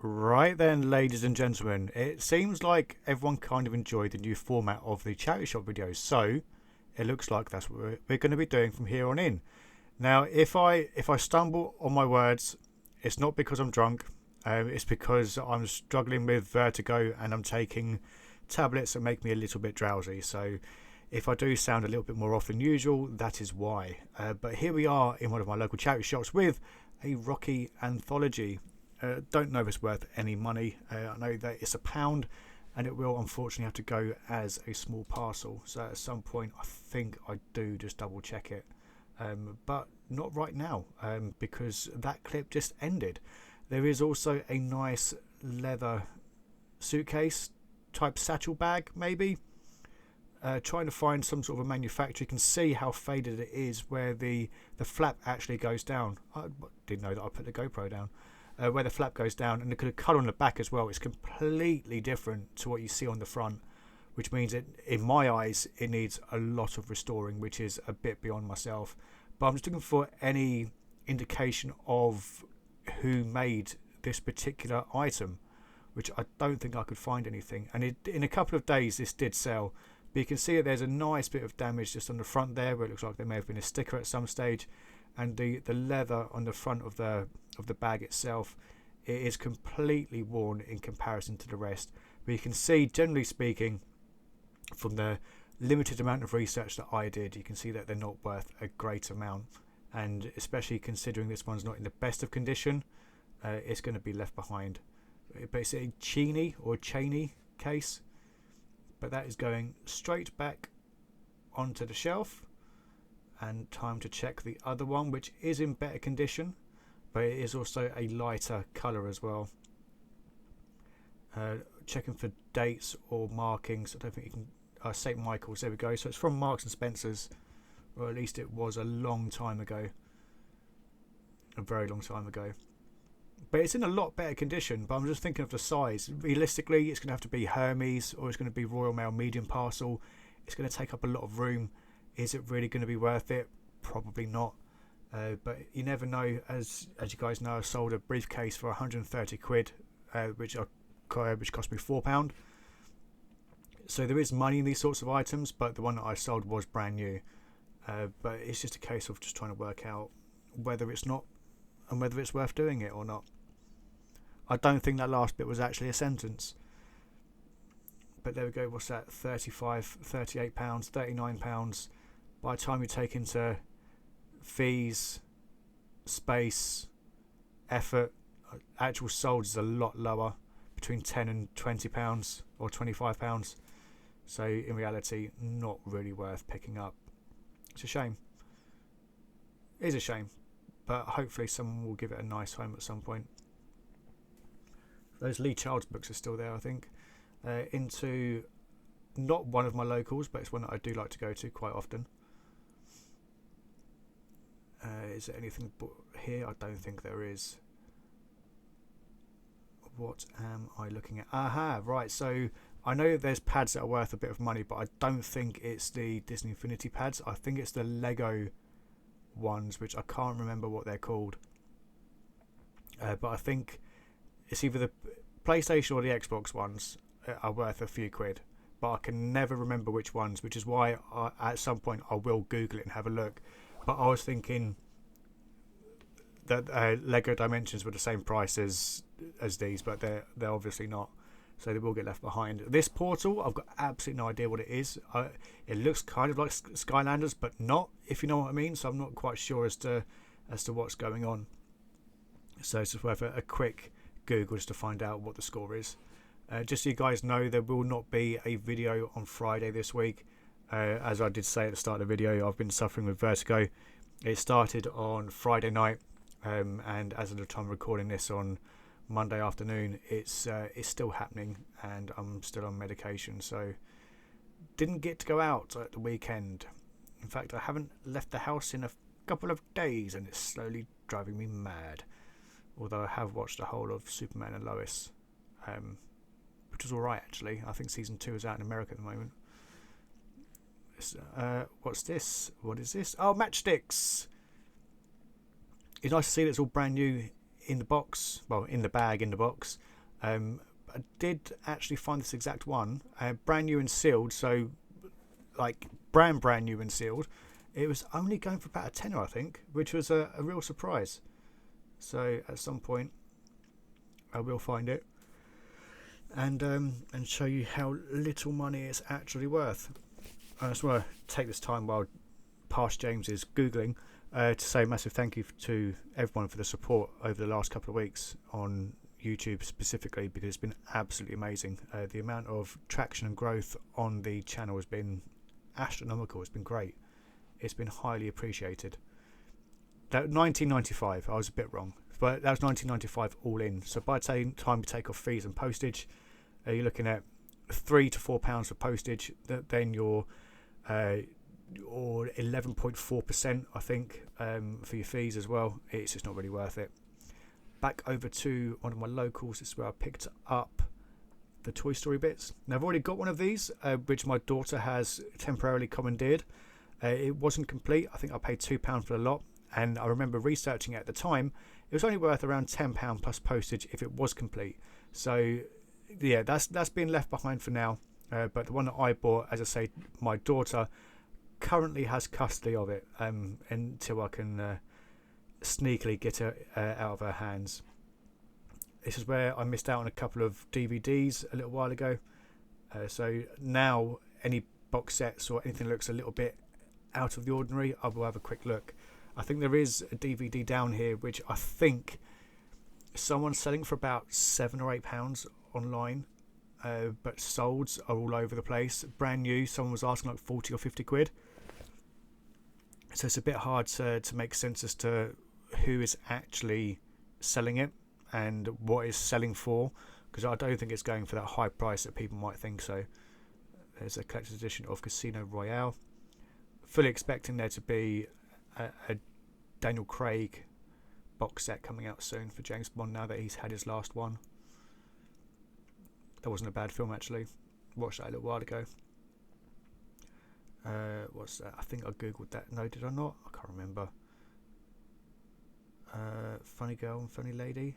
Right then, ladies and gentlemen, it seems like everyone kind of enjoyed the new format of the charity shop videos, so it looks like that's what we're going to be doing from here on in. Now, if I stumble on my words, it's not because I'm drunk. It's because I'm struggling with vertigo and I'm taking tablets that make me a little bit drowsy. So, if I do sound a little bit more off than usual, that is why. But here we are in one of my local charity shops with a Rocky anthology. Don't know if it's worth any money. I know that it's £1 and it will unfortunately have to go as a small parcel. So at some point I think I do just double check it. But not right now because that clip just ended. There is also a nice leather suitcase type satchel bag maybe. Trying to find some sort of a manufacturer. You can see how faded it is where the flap actually goes down. I didn't know that I put the GoPro down. Where the flap goes down, and the colour on the back as well is completely different to what you see on the front, which means it, in my eyes, it needs a lot of restoring, which is a bit beyond myself. But I'm just looking for any indication of who made this particular item, which I don't think I could find anything. And in a couple of days this did sell, but you can see that there's a nice bit of damage just on the front there where it looks like there may have been a sticker at some stage, and the leather on the front of the bag itself, it is completely worn in comparison to the rest. But you can see, generally speaking, from the limited amount of research that I did, you can see that they're not worth a great amount, and especially considering this one's not in the best of condition, it's going to be left behind. But it's a Cheney or Cheney case, but that is going straight back onto the shelf. And time to check the other one, which is in better condition, but it is also a lighter colour as well. Checking for dates or markings. I don't think you can. St. Michael's, there we go. So it's from Marks and Spencer's, or at least it was a long time ago. A very long time ago. But it's in a lot better condition, but I'm just thinking of the size. Realistically, it's going to have to be Hermes, or it's going to be Royal Mail medium parcel. It's going to take up a lot of room. Is it really going to be worth it? Probably not. But you never know. As you guys know, I sold a briefcase for 130 quid, which cost me £4. So there is money in these sorts of items, but the one that I sold was brand new. But it's just a case of just trying to work out whether it's not and whether it's worth doing it or not. I don't think that last bit was actually a sentence. But there we go. What's that? £35, £38, £39. By the time you take into fees, space, effort, actual sold is a lot lower, between £10 and £20 or £25. So in reality, not really worth picking up. It's a shame. It is a shame, but hopefully someone will give it a nice home at some point. Those Lee Child's books are still there, I think. Into not one of my locals, but it's one that I do like to go to quite often. Is there anything here? I don't think there is. What am I looking at? Aha, right. So I know there's pads that are worth a bit of money, but I don't think it's the Disney Infinity pads. I think it's the Lego ones, which I can't remember what they're called. But I think it's either the PlayStation or the Xbox ones are worth a few quid, but I can never remember which ones, which is why at some point I will Google it and have a look. But I was thinking that Lego Dimensions were the same price as these, but they're obviously not, so they will get left behind. This portal, I've got absolutely no idea what it is. It looks kind of like Skylanders, but not, if you know what I mean. So I'm not quite sure as to what's going on. So it's just worth a quick Google just to find out what the score is. Just so you guys know, there will not be a video on Friday this week. As I did say at the start of the video, I've been suffering with vertigo. It started on Friday night, and as of the time of recording this on Monday afternoon, it's still happening, and I'm still on medication. So didn't get to go out at the weekend. In fact, I haven't left the house in a couple of days, and it's slowly driving me mad. Although I have watched the whole of Superman and Lois, which was alright actually. I think season 2 is out in America at the moment. What's this? What is this? Oh, matchsticks. It's nice to see that it's all brand new in the box. Well, in the bag, in the box. I did actually find this exact one, brand new and sealed, so like brand new and sealed. It was only going for about a tenner, I think, which was a real surprise. So at some point I will find it and show you how little money it's actually worth. I just want to take this time while past James is Googling to say a massive thank you to everyone for the support over the last couple of weeks on YouTube specifically, because it's been absolutely amazing. The amount of traction and growth on the channel has been astronomical. It's been great. It's been highly appreciated. That 1995, I was a bit wrong, but that was 1995 all in. So by the time you take off fees and postage, you're looking at £3 to £4 for postage. Then you're or 11.4%, I think, for your fees as well. It's just not really worth it. Back over to one of my locals. This is where I picked up the Toy Story bits. Now I've already got one of these, which my daughter has temporarily commandeered. It wasn't complete. I think I paid £2 for the lot, and I remember researching it at the time. It was only worth around £10 plus postage if it was complete. So yeah, that's been left behind for now. But the one that I bought, as I say, my daughter currently has custody of it until I can sneakily get it out of her hands. This is where I missed out on a couple of DVDs a little while ago. So now any box sets or anything that looks a little bit out of the ordinary, I will have a quick look. I think there is a DVD down here which I think someone's selling for about £7 or £8 online, but solds are all over the place. Brand new, someone was asking like 40 or 50 quid. So it's a bit hard to make sense as to who is actually selling it and what is selling for, because I don't think it's going for that high price that people might think so. There's a collector's edition of Casino Royale. Fully expecting there to be a Daniel Craig box set coming out soon for James Bond now that he's had his last one. That wasn't a bad film actually. Watched that a little while ago. What's that? I think I googled that. No, did I not? I can't remember. Funny Girl and Funny Lady.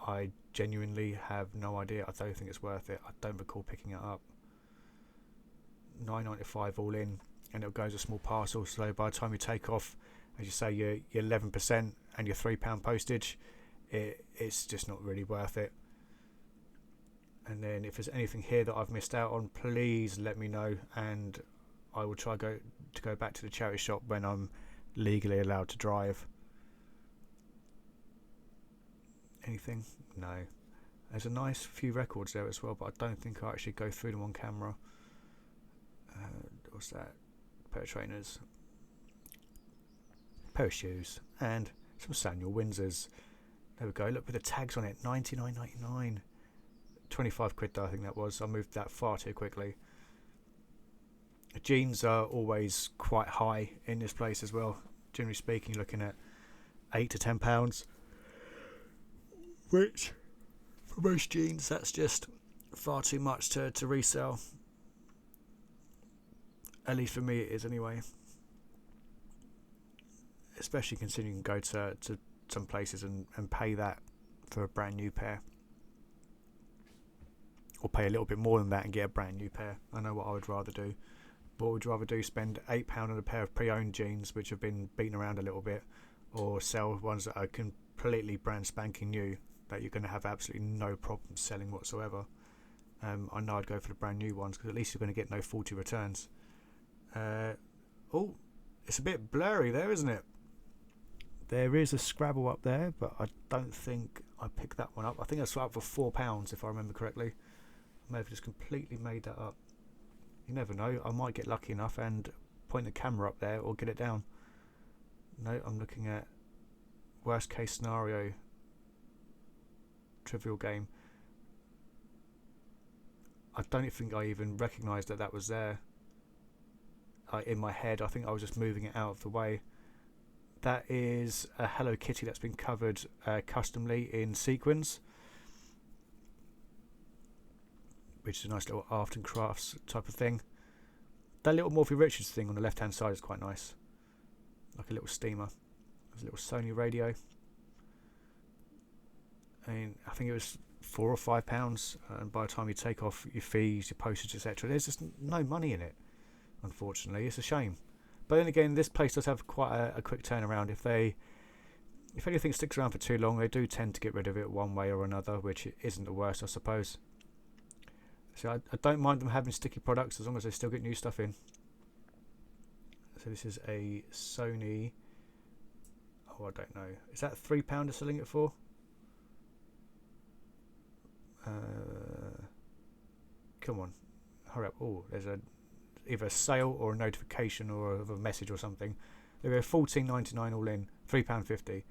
I genuinely have no idea. I don't think it's worth it. I don't recall picking it up. $9.95 all in, and it'll go as a small parcel. So by the time you take off, as you say, your 11% and your £3 postage, it's just not really worth it. And then if there's anything here that I've missed out on, please let me know, and I will try to go back to the charity shop when I'm legally allowed to drive. Anything? No. There's a nice few records there as well, but I don't think I'll actually go through them on camera. What's that? Pair of trainers, pair of shoes, and some Samuel Windsors. There we go. Look, with the tags on it, $99.99. 25 quid though, I think that was. I moved that far too quickly. Jeans are always quite high in this place as well. Generally speaking, you're looking at £8 to £10, which for most jeans, that's just far too much to resell. At least for me it is anyway. Especially considering you can go to some places and pay that for a brand new pair. Or pay a little bit more than that and get a brand new pair. I know what I would rather do. But what would you rather do? Spend £8 on a pair of pre-owned jeans which have been beaten around a little bit, or sell ones that are completely brand spanking new that you're going to have absolutely no problem selling whatsoever? I know I'd go for the brand new ones, because at least you're going to get no faulty returns. Oh, it's a bit blurry there, isn't it? There is a Scrabble up there, but I don't think I picked that one up. I think I saw it for £4 if I remember correctly. I may have just completely made that up. You never know, I might get lucky enough and point the camera up there or get it down. No, I'm looking at worst case scenario trivial game. I don't think I even recognised that was there. In my head, I think I was just moving it out of the way. That is a Hello Kitty that's been covered customly in sequins, which is a nice little art and crafts type of thing. That little Morphy Richards thing on the left hand side is quite nice, like a little steamer. There's a little Sony radio. I mean, I think it was £4 or £5, and by the time you take off your fees, your postage, etc., there's just no money in it. Unfortunately, it's a shame. But then again, this place does have quite a quick turnaround. If anything sticks around for too long, they do tend to get rid of it one way or another, which isn't the worst, I suppose. So I don't mind them having sticky products as long as they still get new stuff in. So this is a Sony. Oh, I don't know. Is that £3 they're selling it for? Come on, hurry up! Oh, there's either a sale or a notification or a message or something. They go £14.99 all in, £3.50.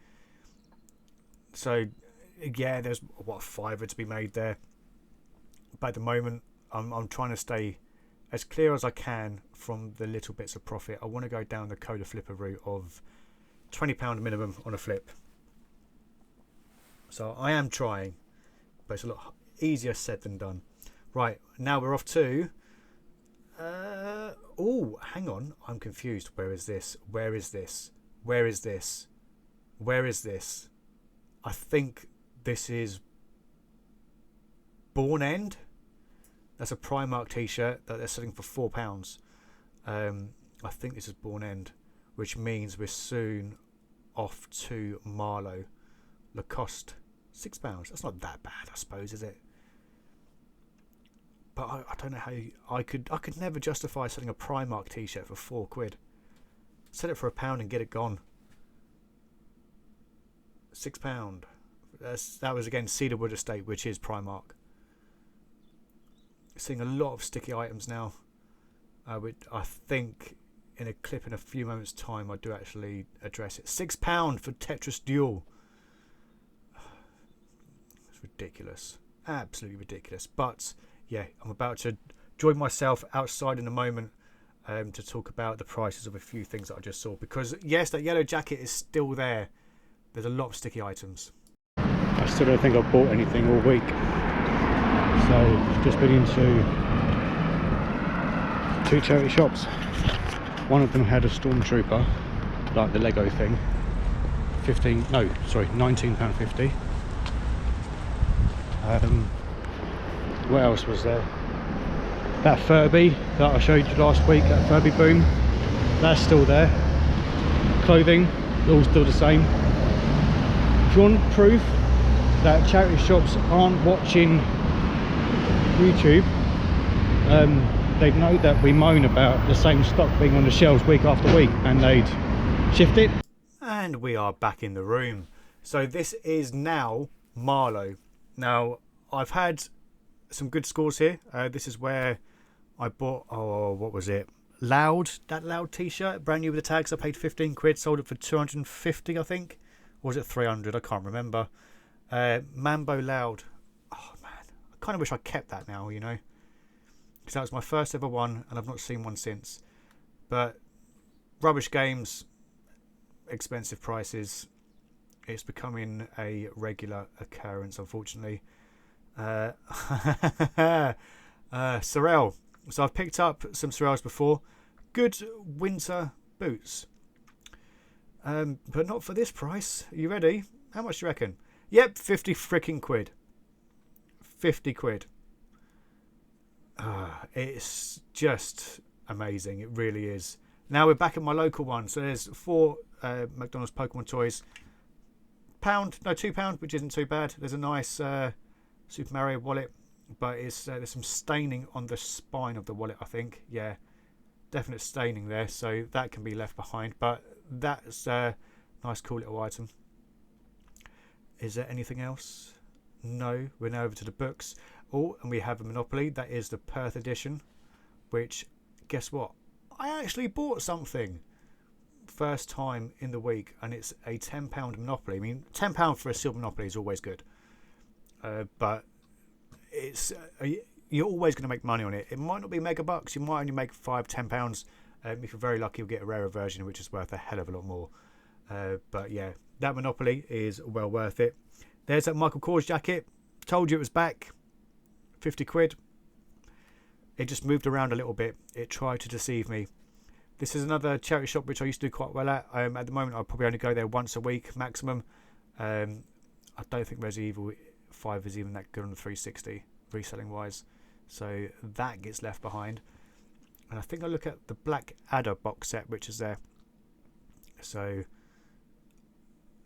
So yeah, there's what, £5 to be made there. But at the moment, I'm trying to stay as clear as I can from the little bits of profit. I want to go down the cola flipper route of £20 minimum on a flip. So I am trying, but it's a lot easier said than done. Right, now we're off to oh, hang on, I'm confused. Where is this? Where is this? Where is this? Where is this? I think this is Born End. That's a Primark t-shirt that they're selling for £4. I think this is Born End, which means we're soon off to Marlow. Lacoste, £6. That's not that bad, I suppose, is it? But I don't know how I could never justify selling a Primark t-shirt for £4. Sell it for £1 and get it gone. £6. That was again Cedarwood Estate, which is Primark. Seeing a lot of sticky items now. I think in a clip in a few moments' time I do actually address it. £6 for Tetris Duel. It's ridiculous, absolutely ridiculous. But yeah, I'm about to join myself outside in a moment to talk about the prices of a few things that I just saw. Because yes, that yellow jacket is still there. There's a lot of sticky items. I still don't think I've bought anything all week. So just been into 2 charity shops. One of them had a stormtrooper, like the Lego thing. £19.50. What else was there? That Furby that I showed you last week, that Furby boom, that's still there. Clothing, all still the same. If you want proof that charity shops aren't watching YouTube, they'd know that we moan about the same stock being on the shelves week after week, and they'd shift it. And we are back in the room. So this is now Marlow. Now I've had some good scores here. This is where I bought, what was it? That Loud t-shirt, brand new with the tags. I paid £15, sold it for 250, I think. Or was it 300? I can't remember. Mambo Loud. Oh man, I kind of wish I kept that now, you know, because that was my first ever one, and I've not seen one since. But rubbish games, expensive prices. It's becoming a regular occurrence, unfortunately. Sorrell. So I've picked up some Sorrells before. Good winter boots. But not for this price. Are you ready? How much do you reckon? Yep, 50 freaking quid. 50 quid. It's just amazing. It really is. Now we're back at my local one. So there's 4 McDonald's Pokemon toys. £2, which isn't too bad. There's a nice Super Mario wallet, but there's some staining on the spine of the wallet, I think. Yeah, definite staining there, so that can be left behind. But that's a nice, cool little item. Is there anything else? No. We're now over to the books. Oh, and we have a Monopoly. That is the Perth edition, which, guess what? I actually bought something. First time in the week, and it's a £10 Monopoly. I mean, £10 for a silver Monopoly is always good, but it's you're always going to make money on it. It might not be mega bucks. You might only make £5-10. If you're very lucky, you'll get a rarer version, which is worth a hell of a lot more. But yeah, that Monopoly is well worth it. There's that Michael Kors jacket. Told you it was back. 50 quid. It just moved around a little bit. It tried to deceive me. This is another charity shop which I used to do quite well at. At the moment, I'll probably only go there once a week maximum. I don't think Resident Evil EP5 is even that good on the 360 reselling wise, so that gets left behind. And I think I look at the Black Adder box set, which is there, so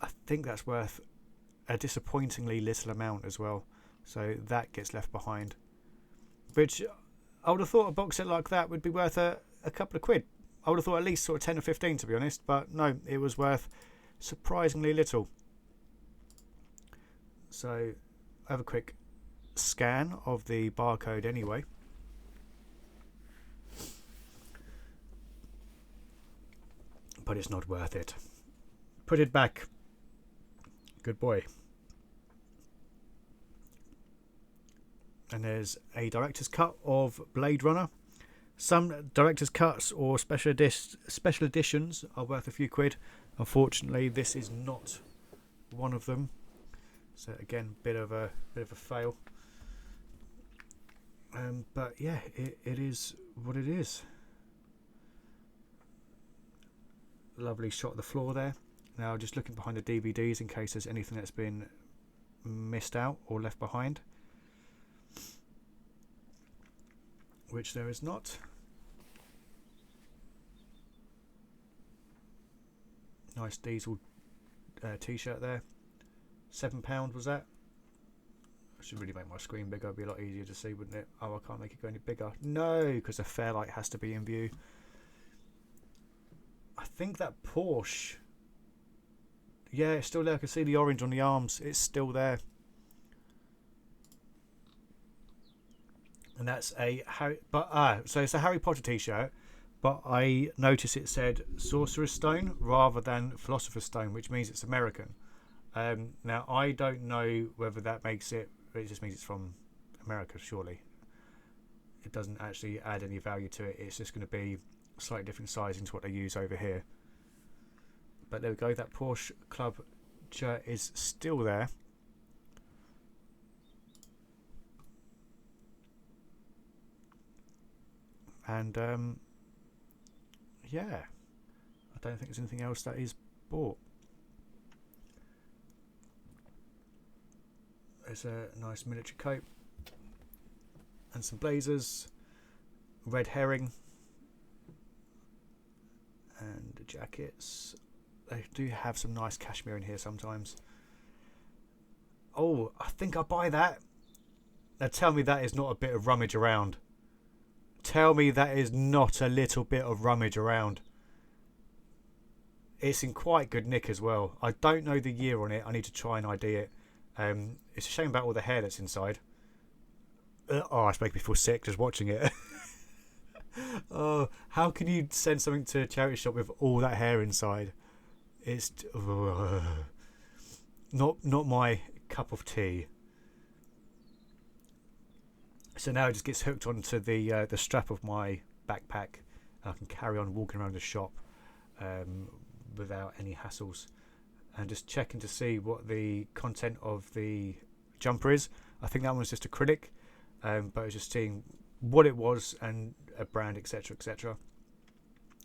I think that's worth a disappointingly little amount as well, so that gets left behind, which I would have thought a box set like that would be worth a couple of quid. I would have thought at least sort of 10 or 15, to be honest, but no, it was worth surprisingly little. So I have a quick scan of the barcode anyway. But it's not worth it. Put it back. Good boy. And there's a director's cut of Blade Runner. Some director's cuts or special editions are worth a few quid. Unfortunately, this is not one of them. So again, bit of a fail. But yeah, it is what it is. Lovely shot of the floor there. Now just looking behind the DVDs in case there's anything that's been missed out or left behind, which there is not. Nice diesel t-shirt there. £7 was that? I should really make my screen bigger, it'd be a lot easier to see, wouldn't it? Oh, I can't make it go any bigger. No, because the fairlight has to be in view. I think that Porsche, yeah, it's still there. I can see the orange on the arms. It's still there. And that's a so it's a Harry Potter t-shirt, but I noticed it said Sorcerer's Stone rather than Philosopher's Stone, which means it's American. Now I don't know whether that makes it just means it's from America, surely. It doesn't actually add any value to it. It's just going to be slightly different sizing to what they use over here. But there we go, that Porsche Club shirt is still there. And yeah, I don't think there's anything else that is bought. There's a nice miniature coat and some blazers, red herring, and the jackets. They do have some nice cashmere in here sometimes. Oh, I think I'll buy that. Now tell me that is not a bit of rummage around. Tell me that is not a little bit of rummage around. It's in quite good nick as well. I don't know the year on it. I need to try and ID it. It's a shame about all the hair that's inside. Oh, it's making me feel sick just watching it. Oh, how can you send something to a charity shop with all that hair inside? It's not my cup of tea. So now it just gets hooked onto the strap of my backpack, and I can carry on walking around the shop without any hassles, and just checking to see what the content of the jumper is. I think that one's just acrylic, but I was just seeing what it was and a brand, etc, etc.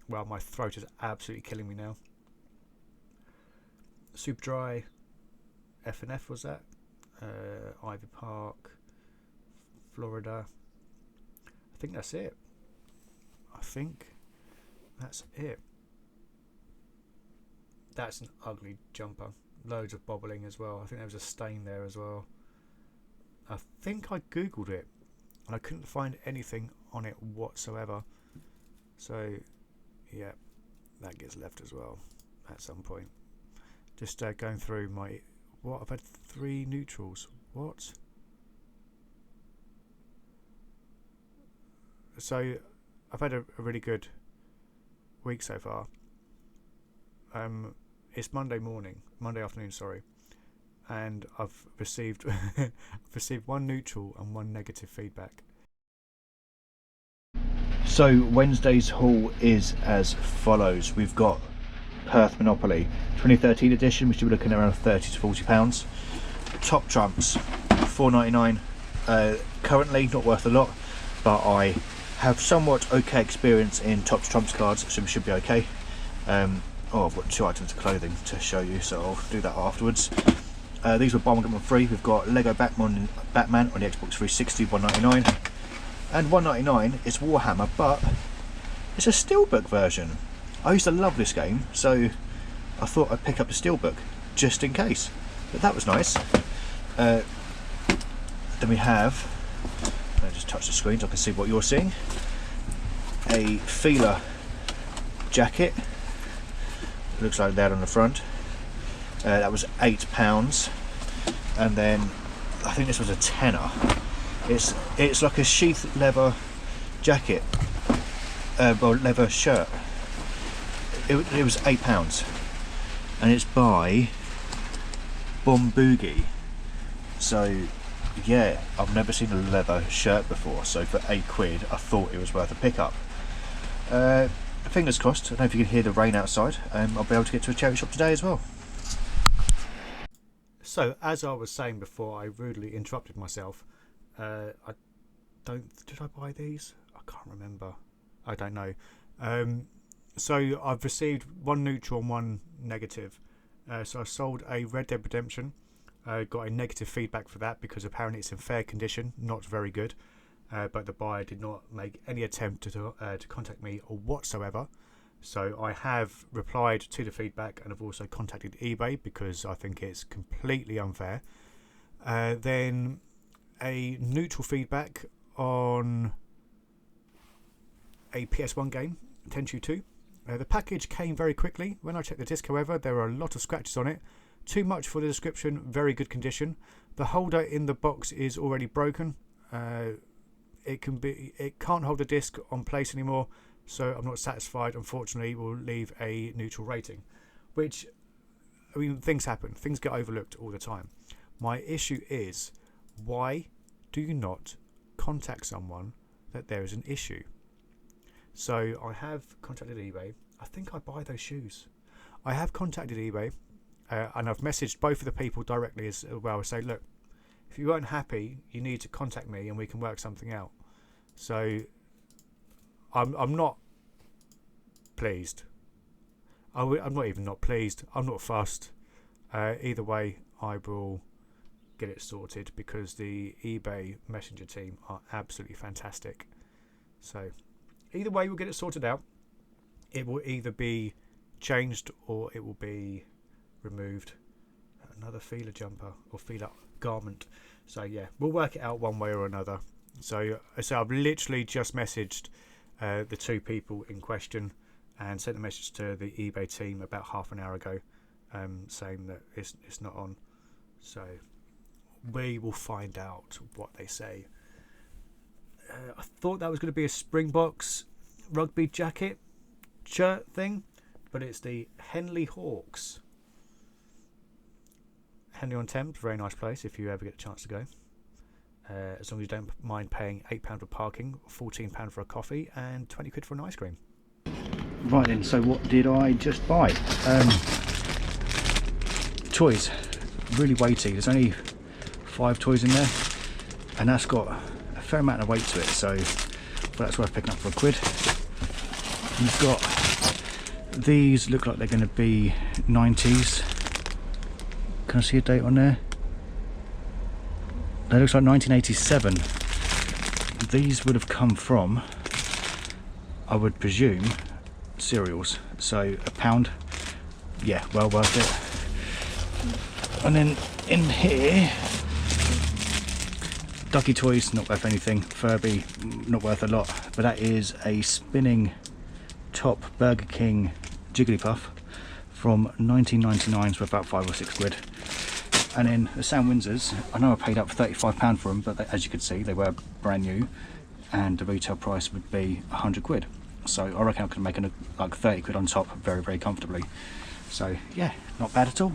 Well, my throat is absolutely killing me now. Super Dry, F&F was that, Ivy Park, Florida. I think that's it. That's an ugly jumper. Loads of bobbling as well. I think there was a stain there as well. I think I googled it and I couldn't find anything on it whatsoever. So yeah, that gets left as well at some point. Just going through my... What? I've had 3 neutrals. What? So I've had a really good week so far. It's Monday afternoon, sorry, and I've received received 1 neutral and 1 negative feedback. So Wednesday's haul is as follows. We've got Perth Monopoly 2013 edition, which we're looking at around £30 to £40. Top Trumps £4.99. Currently not worth a lot, but I have somewhat okay experience in Top Trumps cards, so we should be okay. Oh, I've got 2 items of clothing to show you, so I'll do that afterwards. These were buy one get one free. We've got Lego Batman on the Xbox 360, $1.99, and $1.99 is Warhammer, but it's a steelbook version. I used to love this game, so I thought I'd pick up the steelbook just in case. But that was nice. Then we have, I'll just touch the screen so I can see what you're seeing, a feeler jacket. Looks like that on the front. That was £8, and then I think this was a tenner. It's like a sheath leather jacket, well, leather shirt. It was £8, and it's by Bomboogie. So yeah, I've never seen a leather shirt before, so for £8 I thought it was worth a pickup. Fingers crossed. I don't know if you can hear the rain outside. I'll be able to get to a charity shop today as well. So, as I was saying before, I rudely interrupted myself. Did I buy these? I can't remember. I don't know. So I've received one neutral and one negative. So I sold a Red Dead Redemption. Got a negative feedback for that because apparently it's in fair condition, not very good. But the buyer did not make any attempt to contact me or whatsoever. So I have replied to the feedback, and I've also contacted eBay because I think it's completely unfair. Then a neutral feedback on a PS1 game, Tenchu 2. The package came very quickly. When I checked the disc, however, there are a lot of scratches on it. Too much for the description, very good condition. The holder in the box is already broken. It can't hold the disc on place anymore, so I'm not satisfied. Unfortunately, we'll leave a neutral rating. Which, I mean, things happen. Things get overlooked all the time. My issue is, why do you not contact someone that there is an issue? So I have contacted eBay. I think I buy those shoes. I have contacted eBay, and I've messaged both of the people directly as well. Say, look, if you weren't happy, you need to contact me and we can work something out. So I'm not pleased. I'm not even not pleased. I'm not fussed. Either way, I will get it sorted because the eBay messenger team are absolutely fantastic. So either way, we'll get it sorted out. It will either be changed or it will be removed. Another feeler jumper or feeler garment. So yeah, we'll work it out one way or another. So I've literally just messaged the two people in question and sent a message to the eBay team about half an hour ago, saying that it's not on. So we will find out what they say. I thought that was going to be a Springboks rugby jacket shirt thing, but it's the Henley Hawks. Henley on Thames, very nice place if you ever get a chance to go. As long as you don't mind paying £8 for parking, £14 for a coffee, and £20 for an ice cream. Right then, so what did I just buy? Toys, really weighty. There's only 5 toys in there, and that's got a fair amount of weight to it, so that's worth picking up for £1. You've got these, look like they're going to be 90s. Can I see a date on there? That looks like 1987. These would have come from, I would presume, cereals. So £1, yeah, well worth it. And then in here, Ducky Toys, not worth anything. Furby, not worth a lot. But that is a spinning top Burger King Jigglypuff from 1999, so about £5 or £6. And then the Sam Windsors, I know I paid up £35 for them, but as you can see, they were brand new, and the retail price would be £100. So I reckon I could make like £30 on top very, very comfortably. So yeah, not bad at all.